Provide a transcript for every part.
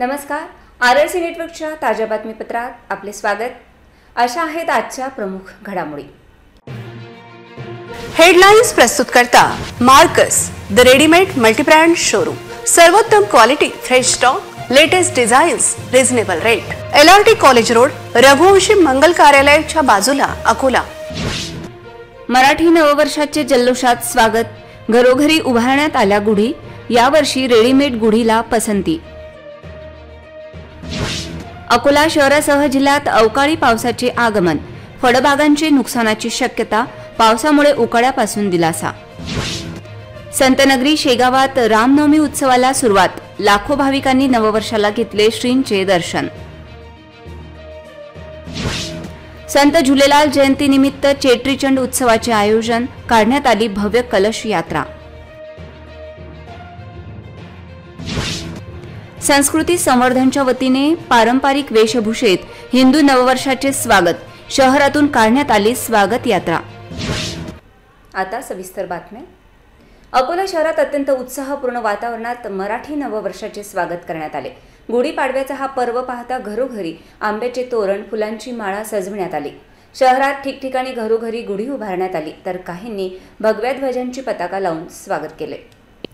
नमस्कार. RRC नेटवर्कच्या ताज्या बातमीपत्रात आपले स्वागत. अशा आहेत आजच्या प्रमुख घडामोडी. हेडलाइन्स प्रस्तुत करता Marcus the readymade multibrand showroom. सर्वोत्तम quality, fresh stock, latest designs, reasonable rate. LRT college road, Raghuvanshi Mangal कार्यालयाच्या बाजूला, अकोला. मराठी नववर्षाचे जल्लोषात स्वागत. घरोघरी उभारण्यात आल्या गुढी. यावर्षी रेडीमेड गुढीला पसंती. अकोला शहरासह जिल्ह्यात अवकाळी पावसाचे आगमन. फळबागांची नुकसानाची शक्यता. पावसामुळे उकाड्यापासून दिलासा. संतनगरी शेगावात रामनवमी उत्सवाला सुरुवात. लाखो भाविकांनी नववर्षाला घेतले श्रींचे दर्शन. संत झुलेलाल जयंतीनिमित्त चेट्रीचंड उत्सवाचे आयोजन. काढण्यात आली भव्य कलश यात्रा. संस्कृती संवर्धनच्या वतीने पारंपरिक वेशभूषेत हिंदू नववर्षाचे स्वागत. शहरातून काढण्यात आली स्वागत यात्रा. आता सविस्तर बातम्या. अकोला शहरात अत्यंत उत्साहपूर्ण वातावरणात मराठी नववर्षाचे स्वागत करण्यात आले. गुढीपाडव्याचा हा पर्व पाहता घरोघरी आंब्याचे तोरण, फुलांची माळा सजविण्यात आली. शहरात ठिकठिकाणी घरोघरी गुढी उभारण्यात आली, तर काहींनी भगव्या ध्वजांची पताका लावून स्वागत केले.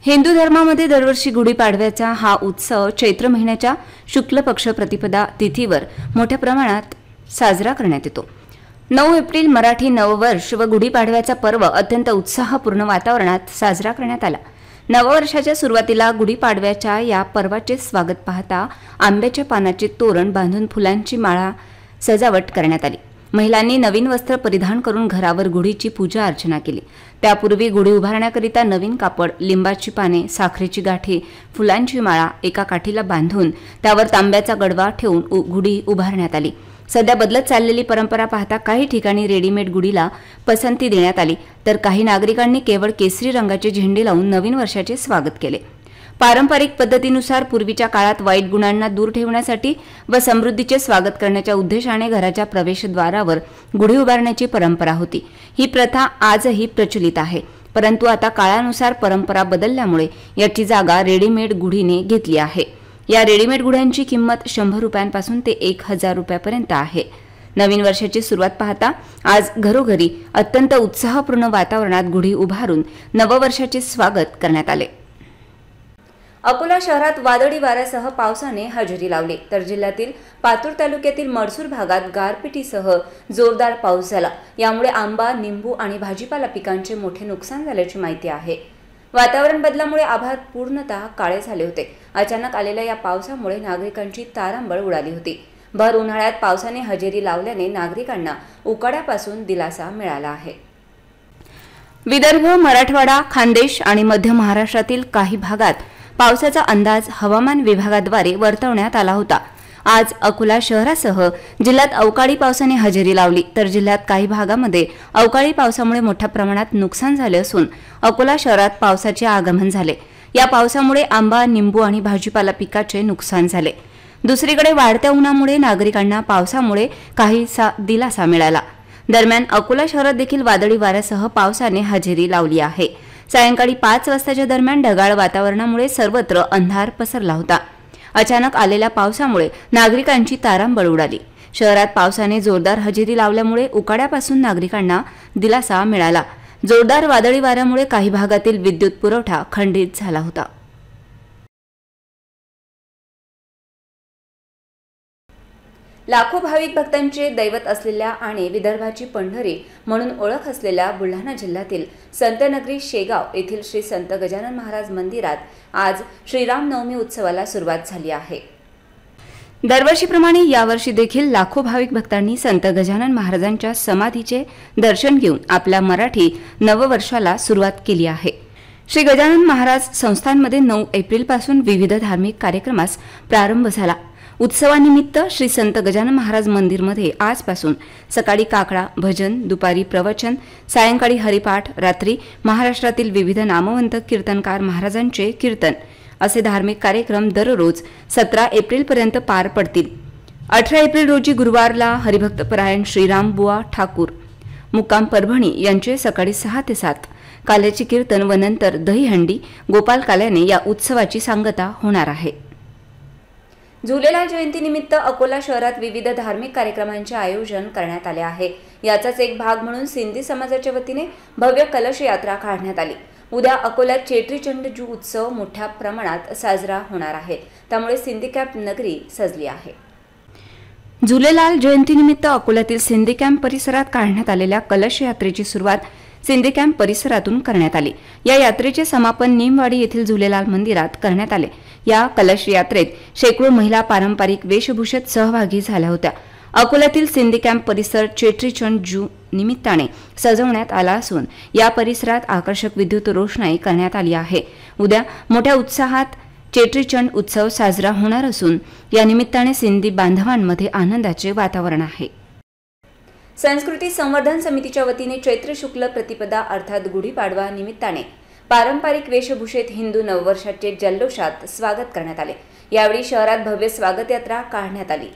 हिंदू धर्मामध्ये दरवर्षी गुढीपाडव्याचा हा उत्सव चैत्र महिन्याच्या शुक्ल पक्ष प्रतिपदा तिथीवर मोठ्या प्रमाणात साजरा करण्यात येतो. 9 एप्रिल मराठी नववर्ष व गुढीपाडव्याचा पर्व अत्यंत उत्साहपूर्ण वातावरणात साजरा करण्यात आला. नववर्षाच्या सुरुवातीला गुढीपाडव्याच्या या पर्वाचे स्वागत पाहता आंब्याच्या पानाचे तोरण बांधून फुलांची माळा सजावट करण्यात आली. महिलांनी नवीन वस्त्र परिधान करून घरावर गुढीची पूजा अर्चना केली. त्यापूर्वी गुढी उभारण्याकरिता नवीन कापड, लिंबाची पाने, साखरेची गाठी, फुलांची माळा एका काठीला बांधून त्यावर तांब्याचा गडवा ठेवून गुढी उभारण्यात आली. सध्या बदलत चाललेली परंपरा पाहता काही ठिकाणी रेडीमेड गुढीला पसंती देण्यात आली, तर काही नागरिकांनी केवळ केसरी रंगाचे झेंडे लावून नवीन वर्षाचे स्वागत केले. पारंपरिक पद्धतीनुसार पूर्वीच्या काळात वाईट गुणांना दूर ठेवण्यासाठी व समृद्धीचे स्वागत करण्याच्या उद्देशाने घराच्या प्रवेशद्वारावर गुढी उभारण्याची परंपरा होती. ही प्रथा आजही प्रचलित आहे, परंतु आता काळानुसार परंपरा बदलल्यामुळे याची जागा रेडीमेड गुढीने घेतली आहे. या रेडीमेड गुढ्यांची किंमत 100 रुपयांपासून ते 1000 रुपयापर्यंत आहे. नवीन वर्षाची सुरुवात पाहता आज घरोघरी अत्यंत उत्साहपूर्ण वातावरणात गुढी उभारून नववर्षाचे स्वागत करण्यात आले. अकोला शहरात वादळी वाऱ्यासह पावसाने हजेरी लावली, तर जिल्ह्यातील पातूर तालुक्यातील मडसूर भागात गारपिटीसह जोरदार पाऊस झाला. यामुळे आंबा, निंबू आणि भाजीपाला पिकांचे मोठे नुकसान झाल्याची माहिती आहे. वातावरण बदलामुळे आभाळ पूर्णतः काळे झाले होते. अचानक आलेल्या या पावसामुळे नागरिकांची तारांबळ उडाली होती. भर उन्हाळ्यात पावसाने हजेरी लावल्याने नागरिकांना उकाड्यापासून दिलासा मिळाला आहे. विदर्भ, मराठवाडा, खानदेश आणि मध्य महाराष्ट्रातील काही भागात पावसाचा अंदाज हवामान विभागाद्वारे वर्तवण्यात आला होता. आज अकोला शहरासह जिल्ह्यात अवकाळी पावसाने हजेरी लावली, तर जिल्ह्यात काही भागामध्ये अवकाळी पावसामुळे मोठ्या प्रमाणात नुकसान झाले असून अकोला शहरात पावसाचे आगमन झाले. या पावसामुळे आंबा, निंबू आणि भाजीपाला पिकाचे नुकसान झाले. दुसरीकडे वाढत्या उन्हामुळे नागरिकांना पावसामुळे काहीसा दिलासा मिळाला. दरम्यान अकोला शहरात देखील वादळी वाऱ्यासह पावसाने हजेरी लावली आहे. सायंकाळी 5 वाजताच्या दरम्यान ढगाळ वातावरणामुळे सर्वत्र अंधार पसरला होता. अचानक आलेल्या पावसामुळे नागरिकांची तारांबळ उडाली. शहरात पावसाने जोरदार हजेरी लावल्यामुळे उकाड्यापासून नागरिकांना दिलासा मिळाला. जोरदार वादळी वाऱ्यामुळे काही भागातील विद्युत पुरवठा खंडित झाला होता. लाखो भाविक भक्तांचे दैवत असलेल्या आणि विदर्भाची पंढरी म्हणून ओळख असलेल्या बुलढाणा जिल्ह्यातील संतनगरी शेगाव येथील श्री संत गजानन महाराज मंदिरात आज श्रीरामनवमी उत्सवाला सुरुवात झाली आहे. दरवर्षीप्रमाणे यावर्षी देखील लाखो भाविक भक्तांनी संत गजानन महाराजांच्या समाधीचे दर्शन घेऊन आपल्या मराठी नववर्षाला सुरुवात केली आहे. श्री गजानन महाराज संस्थानमध्ये 9 एप्रिलपासून विविध धार्मिक कार्यक्रमास प्रारंभ झाला. उत्सवानिमित्त श्री संत गजानन महाराज मंदिरमध्ये आजपासून सकाळी काकडा, भजन, दुपारी प्रवचन, सायंकाळी हरिपाठ, रात्री महाराष्ट्रातील विविध नामवंत कीर्तनकार महाराजांचे कीर्तन असे धार्मिक कार्यक्रम दररोज 17 एप्रिलपर्यंत पार पडतील. 18 एप्रिल रोजी गुरुवारला हरिभक्तपरायण श्रीराम बुवा ठाकूर मुक्काम परभणी यांचे सकाळी 6 ते 7 काल्याचे कीर्तन व नंतर दहीहंडी गोपाल काल्याने या उत्सवाची सांगता होणार आहे. झुलेलाल जयंतीनिमित्त अकोला शहरात विविध धार्मिक कार्यक्रमांचे आयोजन करण्यात आले आहे। याचाच एक भाग म्हणून सिंधी समाजाच्या वतीने भव्य कलश यात्रा काढण्यात आली। उद्या अकोल्यात चेट्रीचंड जू उत्सव मोठ्या प्रमाणात साजरा होणार आहे, त्यामुळे सिंधी कॅम्प नगरी सजली आहे। झुलेलाल जयंतीनिमित्त अकोल्यातील सिंधी कॅम्प परिसरात काढण्यात आलेल्या कलश यात्रेची सुरुवात सिंधी कॅम्प परिसरातून करण्यात आली। या यात्रेचे समापन निमवाडी येथील झुलेलाल मंदिरात करण्यात आले। या कलश यात्रेत शेकडो महिला पारंपरिक वेशभूषेत सहभागी झाल्या होत्या। अकोल्यातील सिंधी कॅम्प परिसर चेट्रीचंड जू निमित्ताने सजवण्यात आला असून या परिसरात आकर्षक विद्युत रोषणाई करण्यात आली आहे। उद्या मोठ्या उत्साहात चेट्रीचंड उत्सव साजरा होणार असून या निमित्ताने सिंधी बांधवांमध्ये आनंदाचे वातावरण आहे। संस्कृती संवर्धन समितीच्या वतीने चैत्र शुक्ल प्रतिपदा अर्थात गुढीपाडवा निमित्ताने पारंपरिक वेशभूषेत हिंदू नववर्षाचे जल्लोषात स्वागत करण्यात आले। यावेळी शहरात भव्य स्वागत यात्रा काढण्यात आली।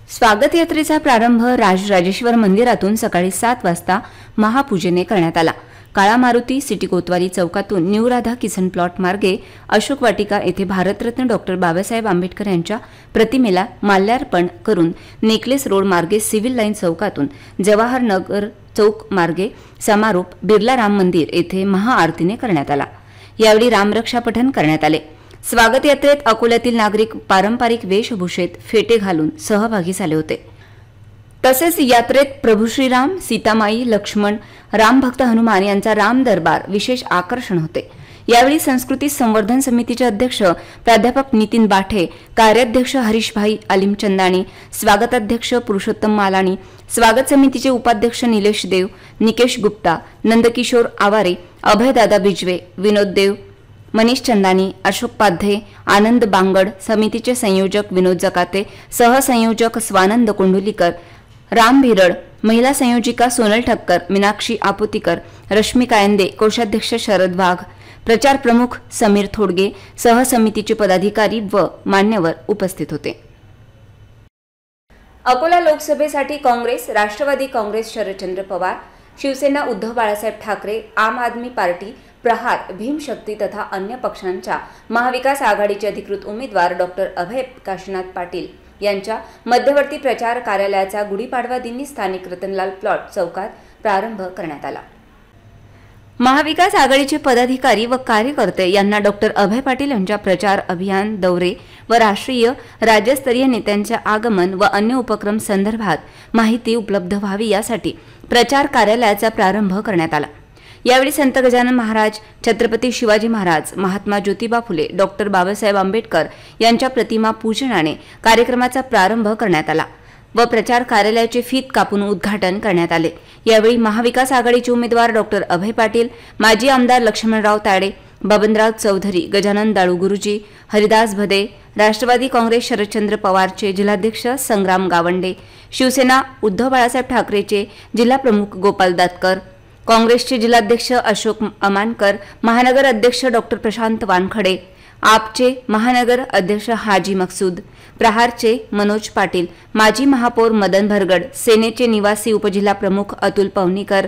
स्वागत यात्रेचा प्रारंभ राजराजेश्वर मंदिरातून सकाळी 7 वाजता महापूजेने करण्यात आला। काळा मारुती सिटी कोतवाली चौकातून न्यू राधा किसन प्लॉट मार्गे अशोक वाटिका येथे भारतरत्न डॉक्टर बाबासाहेब आंबेडकर यांच्या प्रतिमेला माल्यार्पण करून नेकलेस रोड मार्गे सिव्हिल लाईन चौकातून जवाहर नगर चौक मार्गे समारोप बिर्ला राम मंदिर येथे महाआरतीने करण्यात आला। यावेळी रामरक्षा पठण करण्यात आले। स्वागत यात्रेत अकोल्यातील नागरिक पारंपरिक वेशभूषेत फेटे घालून सहभागी झाले होते। तसेच यात्रेत प्रभू श्रीराम, सीतामाई, लक्ष्मण, रामभक्त हनुमान यांचा राम दरबार विशेष आकर्षण होते। यावेळी संस्कृती संवर्धन समितीचे अध्यक्ष प्राध्यापक नितीन बाठे, कार्याध्यक्ष हरीशभाई अलिमचंदानी, स्वागताध्यक्ष पुरुषोत्तम मालानी, स्वागत समितीचे उपाध्यक्ष निलेश देव, निकेश गुप्ता, नंदकिशोर आवारे, अभयदादा बिजवे, विनोद देव, मनीष चंदानी, अशोक पाध्ये, आनंद बांगड, समितीचे संयोजक विनोद जकाते, सहसंयोजक स्वानंद कोंडुलीकर, राम भिरड, महिला संयोजिका सोनल ठक्कर, मीनाक्षी आपुतीकर, रश्मी कायंदे, कोषाध्यक्ष शरद वाघ, प्रचार प्रमुख समीर थोडगे, सहसमितीचे पदाधिकारी व मान्यवर उपस्थित होते। अकोला लोकसभेसाठी काँग्रेस, राष्ट्रवादी काँग्रेस शरदचंद्र पवार, शिवसेना उद्धव बाळासाहेब ठाकरे, आम आदमी पार्टी, प्रहार, भीमशक्ती तथा अन्य पक्षांच्या महाविकास आघाडीचे अधिकृत उमेदवार डॉक्टर अभय काशीनाथ पाटील यांच्या मध्यवर्ती प्रचार कार्यालयाचा गुढीपाडवा दिनी स्थानिक रतनलाल प्लॉट चौकात प्रारंभ करण्यात आला। महाविकास आघाडीचे पदाधिकारी व कार्यकर्ते यांना डॉक्टर अभय पाटील यांच्या प्रचार अभियान, दौरे व राष्ट्रीय राज्यस्तरीय नेत्यांच्या आगमन व अन्य उपक्रम संदर्भात माहिती उपलब्ध व्हावी यासाठी प्रचार कार्यालयाचा प्रारंभ करण्यात आला। यावेळी संत गजानन महाराज, छत्रपती शिवाजी महाराज, महात्मा ज्योतिबा फुले, डॉक्टर बाबासाहेब आंबेडकर यांच्या प्रतिमा पूजनाने कार्यक्रमाचा प्रारंभ करण्यात आला व प्रचार कार्यालयाचे फीत कापून उद्घाटन करण्यात आले। यावेळी महाविकास आघाडीचे उमेदवार डॉक्टर अभय पाटील, माजी आमदार लक्ष्मणराव ताडे, बबनराव चौधरी, गजानन दाळू गुरुजी, हरिदास भदे, राष्ट्रवादी काँग्रेस शरदचंद्र पवारचे जिल्हाध्यक्ष संग्राम गावंडे, शिवसेना उद्धव बाळासाहेब ठाकरेचे जिल्हाप्रमुख गोपाल दातकर, काँग्रेसचे जिल्हाध्यक्ष अशोक अमानकर, महानगर अध्यक्ष डॉक्टर प्रशांत वानखडे, आपचे महानगर अध्यक्ष हाजी मकसूद, प्रहारचे मनोज पाटील, माजी महापौर मदन भरगड, सेनेचे निवासी उपजिल्हाप्रमुख अतुल पवनीकर,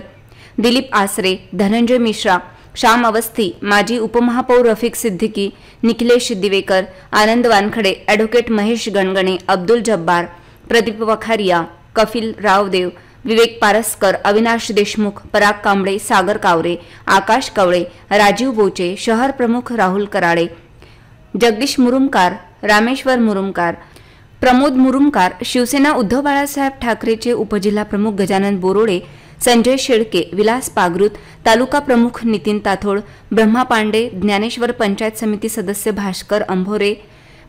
दिलीप आसरे, धनंजय मिश्रा, श्याम अवस्थी, माजी उपमहापौर रफिक सिद्दीकी, निखिलेश दिवेकर, आनंद वानखडे, ॲडव्होकेट महेश गणगणे, अब्दुल जब्बार, प्रदीप वखारिया, कफिल रावदेव, विवेक पारसकर, अविनाश देशमुख, पराग कांबळे, सागर कावरे, आकाश कवळे, राजीव बोचे, शहर प्रमुख राहुल कराडे, जगदीश मुरुमकार, रामेश्वर मुरुमकार, प्रमोद मुरुमकार, शिवसेना उद्धव बाळासाहेब ठाकरेचे उपजिल्हाप्रमुख गजानन बोरोडे, संजय शेळके, विलास पागरूत, तालुका प्रमुख नितीन ताथोड, ब्रह्मा पांडे, ज्ञानेश्वर पंचायत समिती सदस्य भास्कर अंभोरे,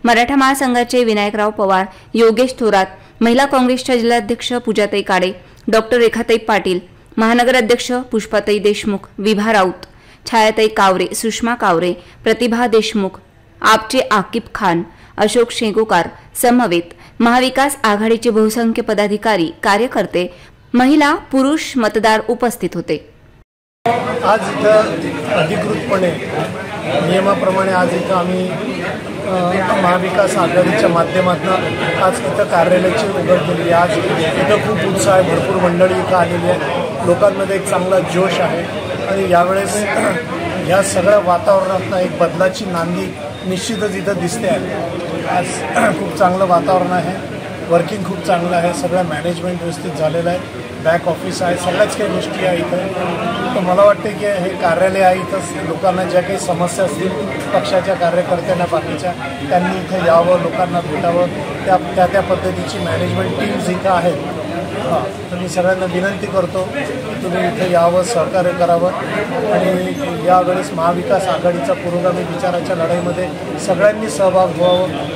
मराठा महासंघाचे विनायकराव पवार, योगेश थोरात, महिला काँग्रेसच्या जिल्हाध्यक्ष पूजाताई काडे, डॉक्टर रेखाताई पाटील, महानगर अध्यक्ष पुष्पाताई देशमुख, विभा राऊत, छायाताई कावरे, सुषमा कावरे, प्रतिभा देशमुख, आपचे आकिब खान, अशोक शेगोकार समवेत महाविकास आघाडीचे बहुसंख्य पदाधिकारी, कार्यकर्ते, महिला, पुरुष मतदार उपस्थित होते। आज इथं अधिकृतपणे नियमाप्रमाणे आज इथं आम्ही महाविकास आघाडीच्या माध्यमातून आज इथं कार्यालयाची उघड केली। आज इथं खूप उत्साह आहे, भरपूर मंडळी इथं आलेली आहे, लोकांमध्ये एक चांगला जोश आहे आणि यावेळेस ह्या सगळ्या वातावरणातनं एक बदलाची नांदी निश्चितच इथं दिसते आहे। आज खूप चांगलं वातावरण आहे, वर्किंग खूप चांगलं आहे, सगळं मॅनेजमेंट व्यवस्थित झालेलं आहे, बॅक ऑफिस आहे, सगळ्याच काही गोष्टी आहे इथं. तर मला वाटते की हे कार्यालय आहे, इथं लोकांना ज्या काही समस्या असतील पक्षाच्या कार्यकर्त्यांना बाकीच्या त्यांनी इथं यावं, लोकांना भेटावं, त्या पद्धतीची मॅनेजमेंट टीम्स इथं आहेत. तर मी सगळ्यांना विनंती करतो की तुम्ही इथं यावं, सहकार्य करावं आणि यावेळेस महाविकास आघाडीचा पुरोगामी विचाराच्या लढाईमध्ये सगळ्यांनी सहभाग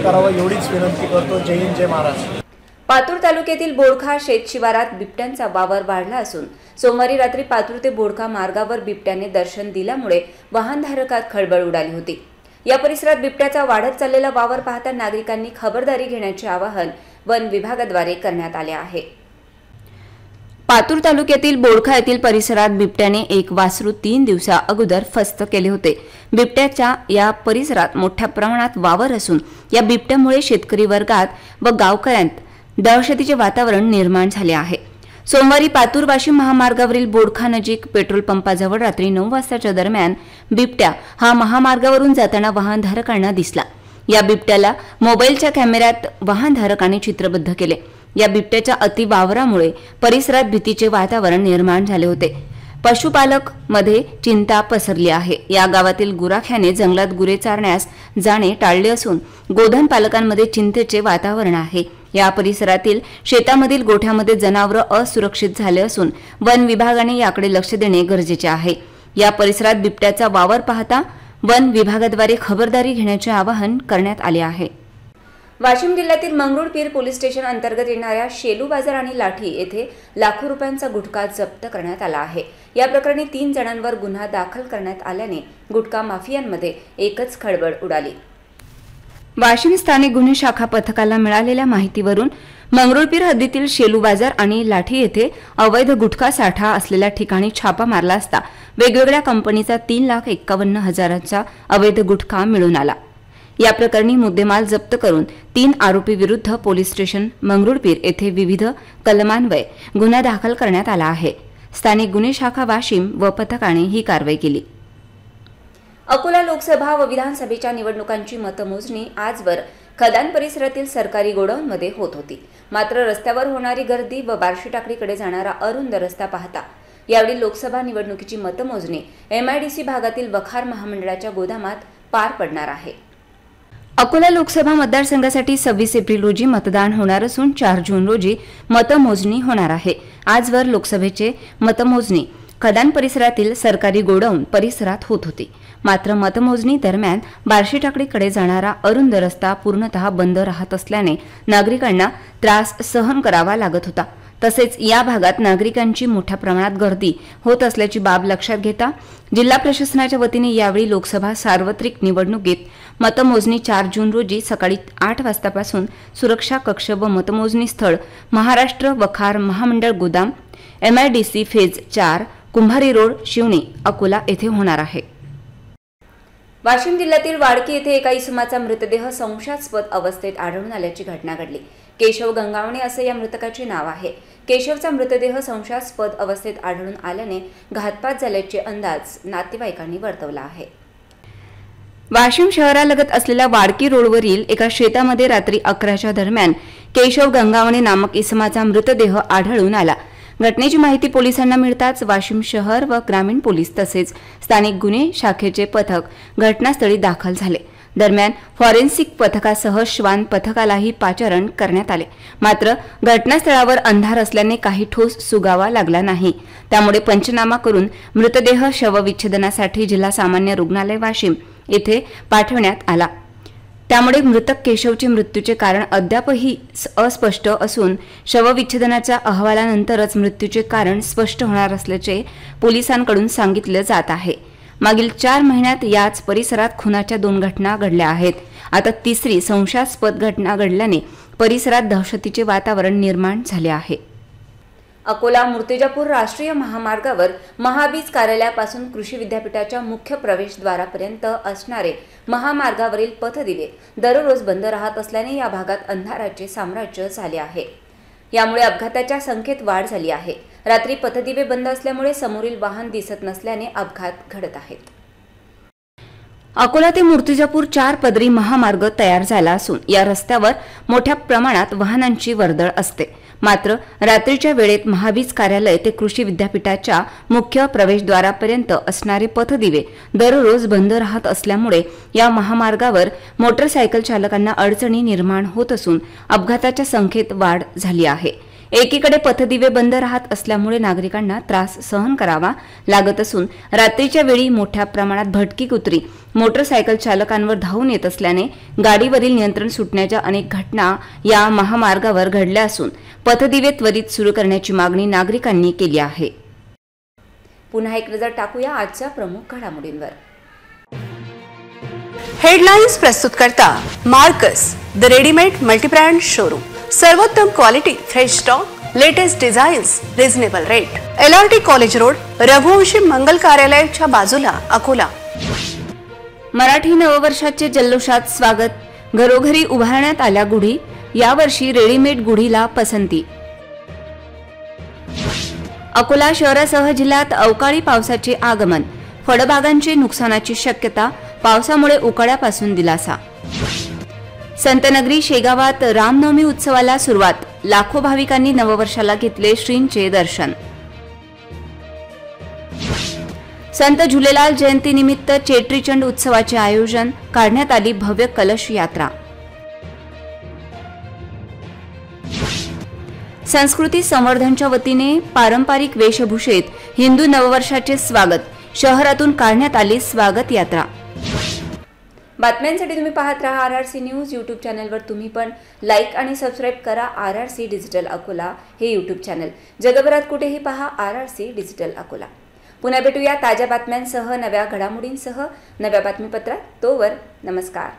करावं एवढीच विनंती करतो. जय हिंद, जय महाराष्ट्र. पातूर तालुक्यातील बोडखा शेत शिवारात बिबट्यांचा वावर वाढला असून सोमवारी रात्री पातूर ते बोडखा मार्गावर बिबट्याने दर्शन दिल्यामुळे वाहनधारकात खळबळ उडाली होती. या परिसरात बिबट्याचा वाढत चाललेला वावर पाहता नागरिकांनी खबरदारी घेण्याचे आवाहन वन विभागाद्वारे करण्यात आले आहे. पातूर तालुक्यातील बोडखा येथील परिसरात बिबट्याने एक वासरू 3 दिवसा अगोदर फस्त केले होते. बिबट्याच्या या परिसरात मोठ्या प्रमाणात वावर असून या बिबट्यामुळे शेतकरी वर्गात व गावकऱ्यांत दहशतीचे वातावरण निर्माण झाले आहे. सोमवारी पातूर वाशिम महामार्गावरील बोडखा नजीक पेट्रोल पंपाजवळ रात्री 9 वाजताच्या दरम्यान बिबट्या हा महामार्गावरून जाताना वाहनधारकांना दिसला. या बिबट्याला मोबाईलच्या कॅमेऱ्यात वाहनधारकाने चित्रबद्ध केले. या बिबट्याच्या अतिवावरामुळे परिसरात भीतीचे वातावरण निर्माण झाले होते. पशुपालक मध्ये चिंता पसरली आहे. या गावातील गुराख्याने जंगलात गुरे चारण्यास जाणे टाळले असून गोधन पालकांमध्ये चिंतेचे वातावरण आहे. या परिसरातील शेतामधील गोठ्यामध्ये जनावरं असुरक्षित झाले असून वन विभागाने याकडे लक्ष देणे गरजेचे आहे. या परिसरात बिबट्याचा वावर पाहता वन विभागाद्वारे खबरदारी घेण्याचे आवाहन करण्यात आले आहे. वाशिम जिल्ह्यातील मंगरुळपीर पोलीस स्टेशन अंतर्गत येणाऱ्या शेलू बाजार आणि लाठी येथे लाखो रुपयांचा गुटखा जप्त करण्यात आला आहे. या प्रकरणी 3 जणांवर गुन्हा दाखल करण्यात आल्याने गुटखा माफियांमध्ये एकच खळबळ उडाली. वाशिम स्थानिक गुन्हे शाखा पथकाला मिळालेल्या माहितीवरून मंगरुळपीर हद्दीतील शेलू बाजार आणि लाठी येथे अवैध गुटखा साठा असलेल्या ठिकाणी छापा मारला असता वेगवेगळ्या कंपनीचा 3,51,000चा अवैध गुटखा मिळून आला. या प्रकरणी मुद्देमाल जप्त करून 3 आरोपी विरुद्ध पोलीस स्टेशन मंगरुळपीर येथे विविध कलमान्वये गुन्हा दाखल करण्यात आला आहे. स्थानिक गुन्हे शाखा वाशिम व पथकाने ही कारवाई केली. अकोला लोकसभा व विधानसभेच्या निवडणुकांची मतमोजणी आजवर खदान परिसरातील सरकारी गोडाऊनमध्ये होत होती. मात्र रस्त्यावर होणारी गर्दी व बार्शी टाकडीकडे जाणारा अरुंद रस्ता पाहता यावेळी लोकसभा निवडणुकीची मतमोजणी MIDC भागातील वखार महामंडळाच्या गोदामात पार पडणार आहे. अकोला लोकसभा मतदारसंघासाठी 26 एप्रिल रोजी मतदान होणार असून 4 जून रोजी मतमोजणी होणार आहे. आजवर लोकसभेचे मतमोजणी खदान परिसरातील सरकारी गोडाऊन परिसरात होत होती. मात्र मतमोजणी दरम्यान बार्शी टाकडीकडे जाणारा अरुंद रस्ता पूर्णतः बंद राहत असल्याने नागरिकांना त्रास सहन करावा लागत होता. तसेच या भागात नागरिकांची मोठ्या प्रमाणात गर्दी होत असल्याची बाब लक्षात घेता जिल्हा प्रशासनाच्या वतीने यावेळी लोकसभा सार्वत्रिक निवडणुकीत मतमोजणी 4 जून रोजी सकाळी 8 वाजतापासून सुरक्षा कक्ष व मतमोजणी स्थळ महाराष्ट्र वखार महामंडळ गोदाम MIDC फेज 4 कुंभारी रोड शिवणी अकोला येथे होणार आहे. वाशिम जिल्ह्यातील वाडकी येथे एका इसमाचा मृतदेह संशयास्पद अवस्थेत आढळून आल्याची घटना घडली. केशव गंगावणे असे या मृतकाचे नाव आहे. केशवचा मृतदेह संशयास्पद अवस्थेत आढळून आल्याने घातपात झाल्याचे अंदाज नातेवाईकांनी वर्तवला आहे. वाशिम शहरालगत असलेल्या वाडकी रोडवरील एका शेतामध्ये रात्री 11च्या दरम्यान केशव गंगावणे नामक इसमाचा मृतदेह आढळून आला. घटनेची माहिती पोलिसांना मिळताच वाशिम शहर व ग्रामीण पोलीस तसेच स्थानिक गुन्हे शाखेचे पथक घटनास्थळी दाखल झाले. दरम्यान फॉरेन्सिक पथकासह श्वान पथकालाही पाचारण करण्यात आले. मात्र घटनास्थळावर अंधार असल्याने काही ठोस सुगावा लागला नाही. त्यामुळे पंचनामा करून मृतदेह शवविच्छेदनासाठी जिल्हा सामान्य रुग्णालय वाशिम येथे पाठवण्यात आला. त्यामुळे मृतक केशवचे मृत्यूचे कारण अद्यापही अस्पष्ट असून शवविच्छेदनाच्या अहवालानंतरच मृत्यूचे कारण स्पष्ट होणार असल्याचे पोलिसांकडून सांगितले जात आहे. मागील 4 महिन्यात याच परिसरात खुनाच्या 2 घटना घडल्या आहेत. आता 3री संशयास्पद घटना घडल्याने परिसरात दहशतीचे वातावरण निर्माण झाले आहे. अकोला मूर्तिजापूर राष्ट्रीय महामार्गावर महाबीज कार्यालयापासून कृषी विद्यापीठाच्या मुख्य प्रवेशद्वारापर्यंत असणारे महामार्गावरील पथदिवे दररोज बंद राहत असल्याने या भागात अंधाराचे साम्राज्य झाले आहे. यामुळे अपघाताच्या संख्येत वाढ झाली आहे. रात्री पथदिवे बंद असल्यामुळे समोरील वाहन दिसत नसल्याने अपघात घडत आहेत. अकोला ते मूर्तिजापूर 4 पदरी महामार्ग तयार झाला असून या रस्त्यावर मोठ्या प्रमाणात वाहनांची वर्दळ असते. मात्र रात्रीच्या वेळेत महावीज कार्यालय ते कृषी विद्यापीठाच्या मुख्य प्रवेशद्वारापर्यंत असणारे पथदिवे दररोज बंद राहत असल्यामुळे या महामार्गावर मोटरसायकल चालकांना अडचणी निर्माण होत असून अपघाताच्या संख्येत वाढ झाली आहे. एकीकडे पथदिवे बंद राहत असल्यामुळे नागरिकांना त्रास सहन करावा लागत असून रात्रीच्या वेळी मोठ्या प्रमाणात भटकी कुत्री मोटरसायकल चालकांवर धावून येत असल्याने गाडीवरील नियंत्रण सुटण्याच्या अनेक घटना या महामार्गावर घडल्या असून पथदिवे त्वरित सुरू करण्याची मागणी नागरिकांनी केली आहे. पुन्हा एक नजर टाकूया आजच्या प्रमुख घडामोडींवर. हेडलाइन्स प्रस्तुत करता Marcus the readymade multibrand showroom. सर्वोत्तम quality, fresh stock, latest designs, reasonable rate. LRT college road, Raghuvanshi Mangal कार्यालयाच्या बाजूला, अकोला. मराठी नववर्षाचे जल्लोषात स्वागत. घरोघरी उभारण्यात आल्या गुढी. यावर्षी रेडीमेड गुढीला पसंती. अकोला शहरासह जिल्ह्यात अवकाळी पावसाचे आगमन. फळबागांची नुकसानाची शक्यता. पावसामुळे उकाड्यापासून दिलासा. संतनगरी शेगावात रामनवमी उत्सवाला सुरुवात. लाखो भाविकांनी नववर्षाला घेतले श्रींचे दर्शन. संत झुलेलाल जयंतीनिमित्त चेट्रीचंड उत्सवाचे आयोजन. काढण्यात आली भव्य कलश यात्रा. संस्कृती संवर्धनच्या वतीने पारंपरिक वेशभूषेत हिंदू नववर्षाचे स्वागत. शहरातून काढण्यात आली स्वागत यात्रा. बातम्यांसाठी तुम्ही पाहत राहा RRC न्यूज. यूट्यूब चॅनलवर तुम्ही पण लाईक आणि सबस्क्राईब करा RRC डिजिटल अकोला हे यूट्यूब चॅनल. जगभरात कुठेही पहा RRC डिजिटल अकोला. पुन्हा भेटूया ताज्या बातम्यांसह, नव्या घडामोडींसह, नव्या बातमीपत्रात. तोवर नमस्कार.